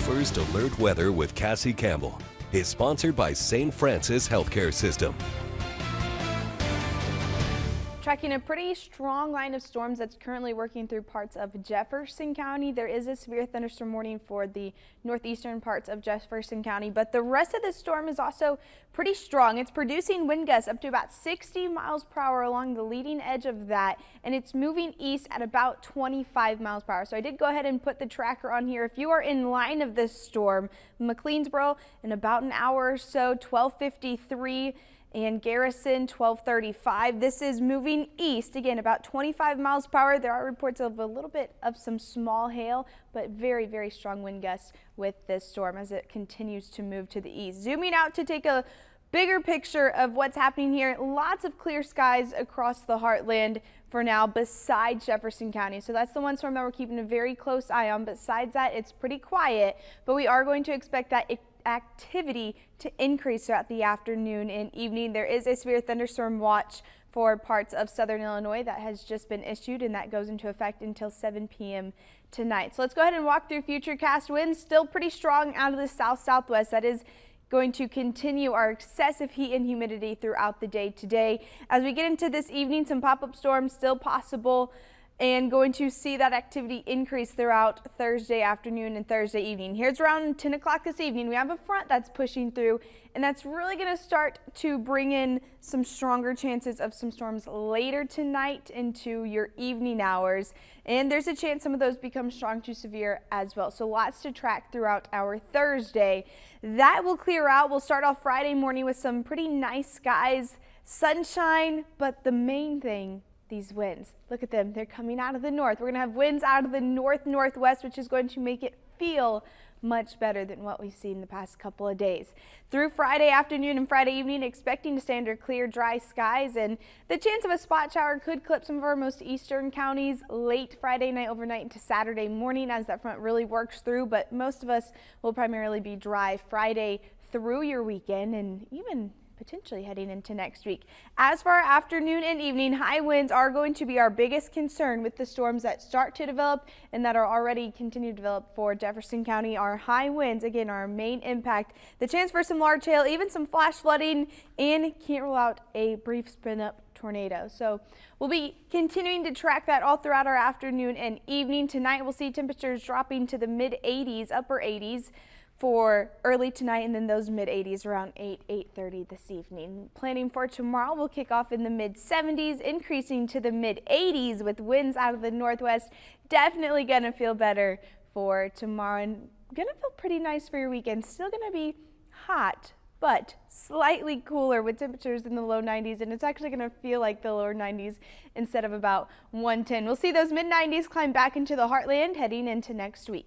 First Alert Weather with Cassie Campbell is sponsored by St. Francis Healthcare System. Tracking a pretty strong line of storms that's currently working through parts of Jefferson County. There is a severe thunderstorm warning for the northeastern parts of Jefferson County, but the rest of the storm is also pretty strong. It's producing wind gusts up to about 60 miles per hour along the leading edge of that, and it's moving east at about 25 miles per hour. So I did go ahead and put the tracker on here. If you are in line of this storm, McLeansboro in about an hour or so, 12:53. And Garrison 12:35. This is moving east again about 25 miles per hour. There are reports of a little bit of some small hail, but very strong wind gusts with this storm as it continues to move to the east. Zooming out to take a bigger picture of what's happening here. Lots of clear skies across the heartland for now besides Jefferson County. So that's the one storm that we're keeping a very close eye on. Besides that, it's pretty quiet, but we are going to expect that activity to increase throughout the afternoon and evening. There is a severe thunderstorm watch for parts of southern Illinois that has just been issued, and that goes into effect until 7 p.m. tonight. So let's go ahead and walk through futurecast winds. Still pretty strong out of the south-southwest. That is going to continue our excessive heat and humidity throughout the day today. As we get into this evening, some pop-up storms still possible, and going to see that activity increase throughout Thursday afternoon and Thursday evening. Here's around 10 o'clock this evening. We have a front that's pushing through, and that's really going to start to bring in some stronger chances of some storms later tonight into your evening hours. And there's a chance some of those become strong to severe as well. So lots to track throughout our Thursday. That will clear out. We'll start off Friday morning with some pretty nice skies, sunshine, but the main thing, these winds. Look at them. They're coming out of the north. We're going to have winds out of the north-northwest, which is going to make it feel much better than what we've seen the past couple of days. Through Friday afternoon and Friday evening, expecting to stay under clear, dry skies, and the chance of a spot shower could clip some of our most eastern counties late Friday night, overnight into Saturday morning as that front really works through, but most of us will primarily be dry Friday through your weekend and even potentially heading into next week. As for our afternoon and evening, high winds are going to be our biggest concern with the storms that start to develop and that are already continue to develop for Jefferson County. Our high winds, again, are our main impact. The chance for some large hail, even some flash flooding, and can't rule out a brief spin-up tornado. So we'll be continuing to track that all throughout our afternoon and evening. Tonight we'll see temperatures dropping to the mid-80s, upper 80s. For early tonight, and then those mid-80s around 8:30 this evening. Planning for tomorrow will kick off in the mid-70s, increasing to the mid-80s with winds out of the northwest. Definitely gonna feel better for tomorrow and gonna feel pretty nice for your weekend. Still gonna be hot, but slightly cooler with temperatures in the low 90s, and it's actually going to feel like the lower 90s instead of about 110. We'll see those mid-90s climb back into the heartland heading into next week.